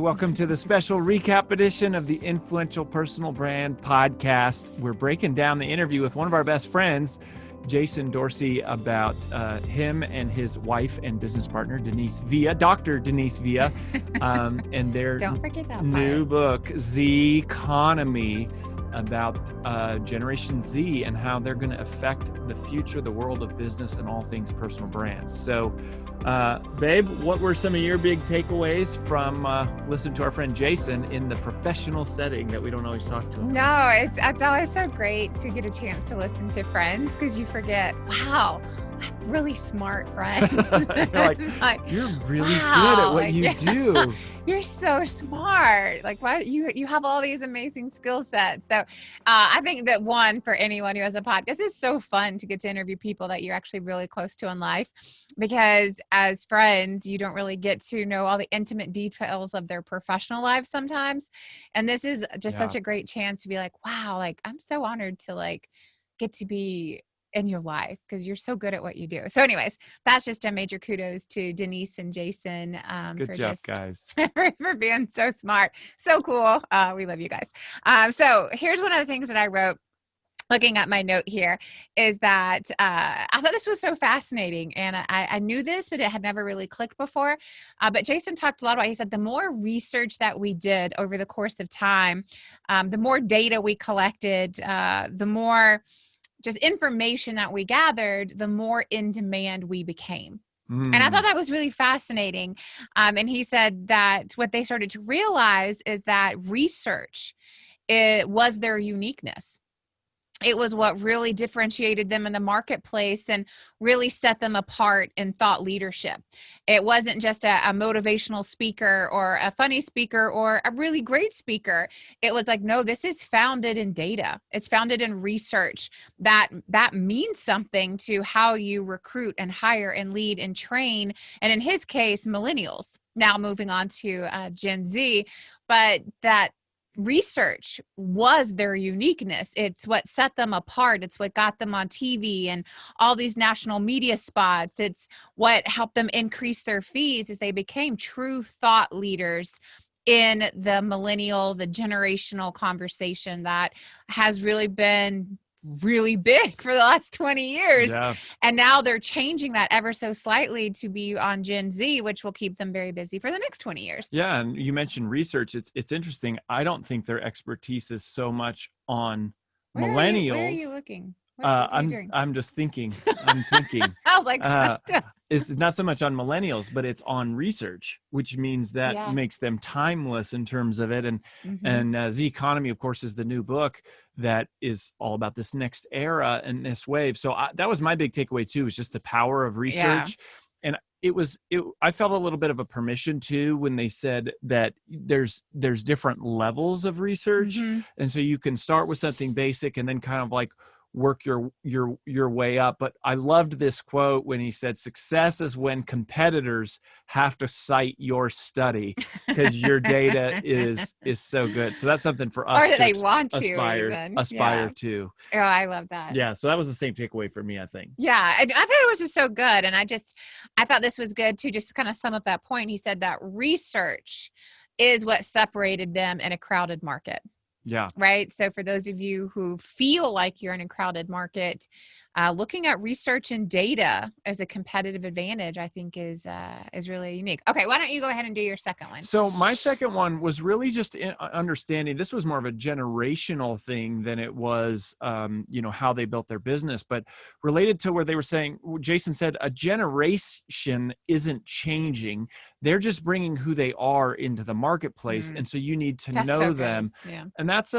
welcome to the special recap edition of the Influential Personal Brand Podcast. We're breaking down the interview with one of our best friends, Jason Dorsey, about him and his wife and business partner, Denise Villa, Dr. Denise Villa, and their Don't forget that new part. book, Z Economy, about Generation Z and how they're going to affect the future, the world of business, and all things personal brands. So, babe, what were some of your big takeaways from listening to our friend Jason in the professional setting that we don't always talk to him? No, it's always so great to get a chance to listen to friends because you forget, wow, I have really smart friends. You're really wow, good at what you do. You're so smart. Like, why you have all these amazing skill sets. So I think that one, for anyone who has a podcast, it's so fun to get to interview people that you're actually really close to in life, because as friends, you don't really get to know all the intimate details of their professional lives sometimes. And this is just such a great chance to be like, wow, like I'm so honored to get to be in your life because you're so good at what you do. So anyways, that's just a major kudos to Denise and Jason. Good job, guys. for being so smart. So cool. We love you guys. So here's one of the things that I wrote looking at my note here is that I thought this was so fascinating. And I knew this, but it had never really clicked before. But Jason talked a lot about, he said, the more research that we did over the course of time, the more data we collected, the more just information that we gathered, the more in demand we became. And I thought that was really fascinating. And he said that what they started to realize is that research, it was their uniqueness. It was what really differentiated them in the marketplace and really set them apart in thought leadership. It wasn't just a motivational speaker or a funny speaker or a really great speaker. It was like, no, this is founded in data. It's founded in research. That means something to how you recruit and hire and lead and train. And in his case, millennials. Now moving on to Gen Z, but that research was their uniqueness. It's what set them apart. It's what got them on TV and all these national media spots. It's what helped them increase their fees as they became true thought leaders in the generational conversation that has really been really big for the last 20 years. Yeah. And now they're changing that ever so slightly to be on Gen Z, which will keep them very busy for the next 20 years. Yeah. And you mentioned research. It's interesting. I don't think their expertise is so much on millennials. Where are you looking? What are you doing? I'm just thinking. I'm thinking. I was like, it's not so much on millennials, but it's on research, which means that makes them timeless in terms of it. And Z Economy, of course, is the new book that is all about this next era and this wave. So that was my big takeaway too, is just the power of research. And I felt a little bit of a permission too when they said that there's different levels of research. And so you can start with something basic and then kind of like work your way up. But I loved this quote when he said, success is when competitors have to cite your study because your data is so good. So that's something for us or that they want aspire to. Oh, I love that. Yeah. So that was the same takeaway for me, I think. Yeah. I thought it was just so good. And I thought this was good to just kind of sum up that point. He said that research is what separated them in a crowded market. Yeah. Right. So for those of you who feel like you're in a crowded market, looking at research and data as a competitive advantage, I think is really unique. Okay. Why don't you go ahead and do your second one? So my second one was really just understanding this was more of a generational thing than it was, how they built their business, but related to where they were saying, Jason said, a generation isn't changing. They're just bringing who they are into the marketplace. And so you need to know them. Yeah. And that's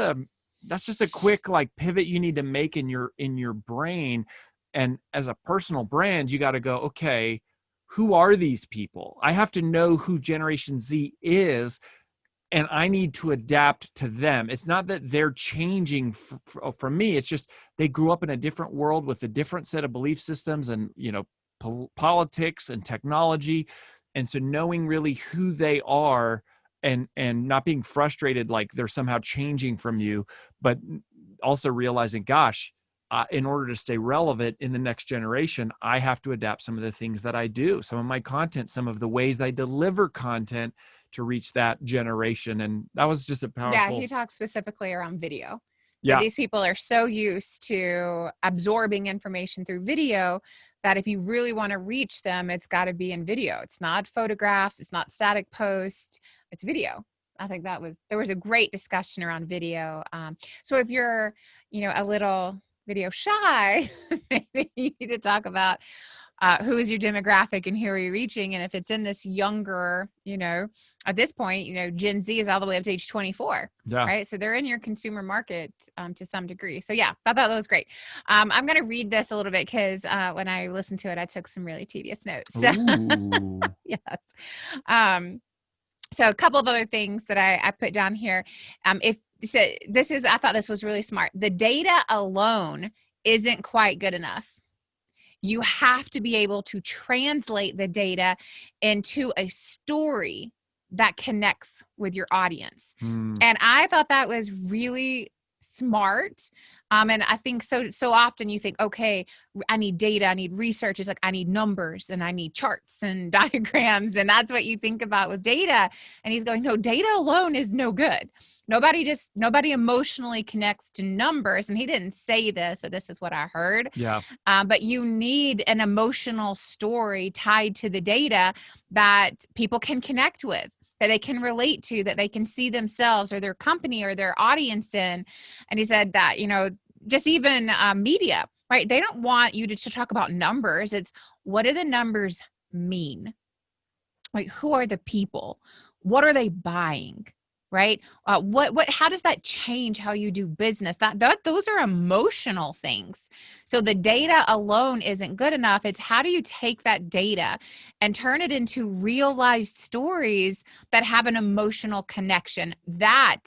just a quick pivot you need to make in your brain. And as a personal brand, you got to go, okay, who are these people? I have to know who Generation Z is, and I need to adapt to them. It's not that they're changing for me. It's just they grew up in a different world with a different set of belief systems and, politics and technology. And so knowing really who they are and not being frustrated like they're somehow changing from you, but also realizing, gosh, in order to stay relevant in the next generation, I have to adapt some of the things that I do, some of my content, some of the ways I deliver content to reach that generation. And that was just a powerful. Yeah, he talks specifically around video. So Yeah. these people are so used to absorbing information through video that if you really want to reach them, it's got to be in video. It's not photographs. It's not static posts. It's video. I think there was a great discussion around video. So if you're, a little video shy, maybe you need to talk about who is your demographic and who are you reaching? And if it's in this younger, at this point, Gen Z is all the way up to age 24, right? So they're in your consumer market to some degree. So yeah, I thought that was great. I'm going to read this a little bit because when I listened to it, I took some really tedious notes. So yes. So a couple of other things that I put down here. I thought this was really smart. The data alone isn't quite good enough. You have to be able to translate the data into a story that connects with your audience. And I thought that was really smart. And I think so often you think, okay, I need data, I need research. It's like, I need numbers and I need charts and diagrams. And that's what you think about with data. And he's going, no, data alone is no good. Nobody emotionally connects to numbers. And he didn't say this, but this is what I heard. Yeah. But you need an emotional story tied to the data that people can connect with, that they can relate to, that they can see themselves or their company or their audience in. And he said that, just even media, right? They don't want you to talk about numbers. It's what do the numbers mean? Like, who are the people? What are they buying? Right? How does that change how you do business? Those are emotional things. So the data alone isn't good enough. It's how do you take that data and turn it into real life stories that have an emotional connection? That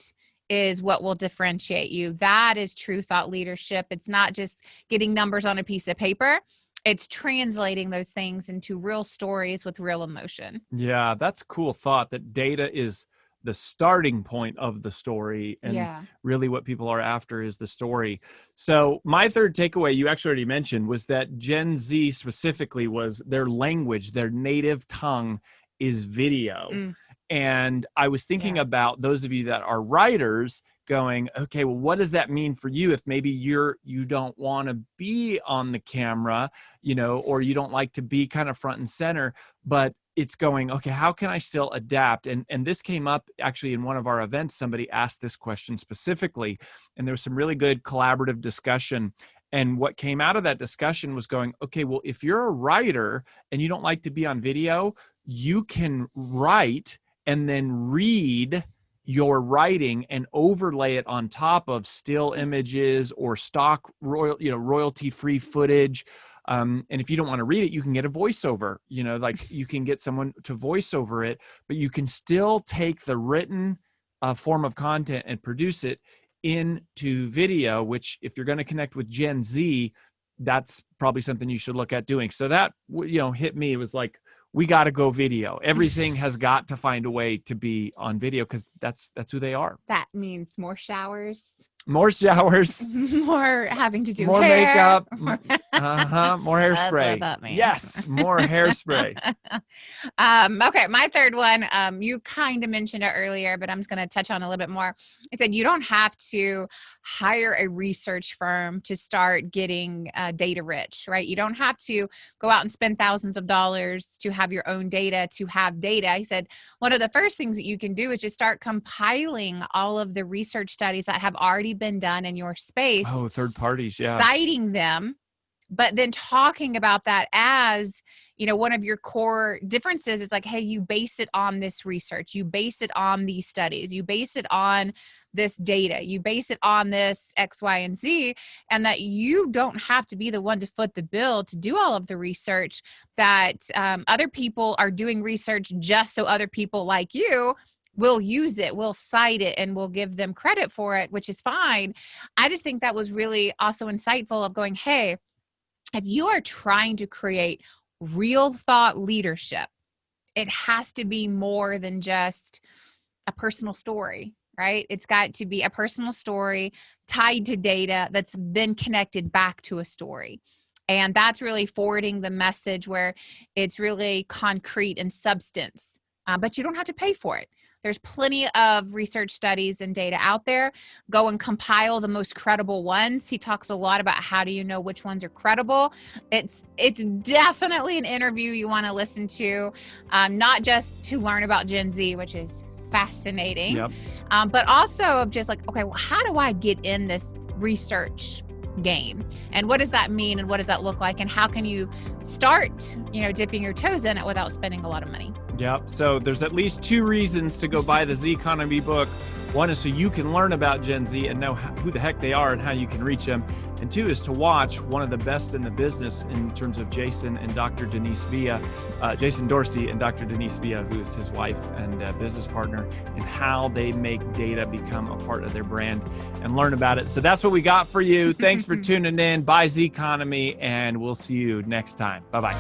is what will differentiate you. That is true thought leadership. It's not just getting numbers on a piece of paper. It's translating those things into real stories with real emotion. Yeah, that's a cool thought, that data is the starting point of the story, and really what people are after is the story. So my third takeaway, you actually already mentioned, was that Gen Z specifically was their language, their native tongue is video. And I was thinking about those of you that are writers going, okay, well, what does that mean for you if maybe you don't want to be on the camera, or you don't like to be kind of front and center, but it's going, okay, how can I still adapt? And this came up actually in one of our events. Somebody asked this question specifically, and there was some really good collaborative discussion. And what came out of that discussion was going, okay, well, if you're a writer and you don't like to be on video, you can write and then read your writing and overlay it on top of still images or stock royalty-free footage. And if you don't want to read it, you can get a voiceover, like you can get someone to voice over it, but you can still take the written form of content and produce it into video, which if you're going to connect with Gen Z, that's probably something you should look at doing. So that, hit me. It was like, we got to go video. Everything has got to find a way to be on video because that's who they are. That means more showers. More showers. More having to do more hair. Makeup. More hairspray. That's what that means. Yes, more hairspray. Okay, my third one, you kind of mentioned it earlier, but I'm just going to touch on a little bit more. I said you don't have to hire a research firm to start getting data rich, right? You don't have to go out and spend thousands of dollars to have your own data, to have data. He said one of the first things that you can do is just start compiling all of the research studies that have already been done in your space. Oh, third parties, yeah. Citing them, but then talking about that as, one of your core differences is like, hey, you base it on this research. You base it on these studies. You base it on this data. You base it on this X, Y, and Z, and that you don't have to be the one to foot the bill to do all of the research, that other people are doing research just so other people like you will use it, will cite it, and will give them credit for it, which is fine. I just think that was really also insightful of going, hey, if you are trying to create real thought leadership, it has to be more than just a personal story, right? It's got to be a personal story tied to data that's then connected back to a story. And that's really forwarding the message where it's really concrete and substance. But you don't have to pay for it. There's plenty of research studies and data out there. Go and compile the most credible ones. He talks a lot about how do you know which ones are credible. It's definitely an interview you want to listen to, not just to learn about Gen Z, which is fascinating, yep. But also of just like, okay, well, how do I get in this research game, and what does that mean, and what does that look like, and how can you start, dipping your toes in it without spending a lot of money? Yep. So there's at least 2 reasons to go buy the Z Economy book. One is so you can learn about Gen Z and know who the heck they are and how you can reach them. And 2 is to watch one of the best in the business in terms of Jason and Dr. Denise Villa, Jason Dorsey and Dr. Denise Villa, who is his wife and business partner, and how they make data become a part of their brand, and learn about it. So that's what we got for you. Thanks for tuning in. Buy Z Economy, and we'll see you next time. Bye-bye.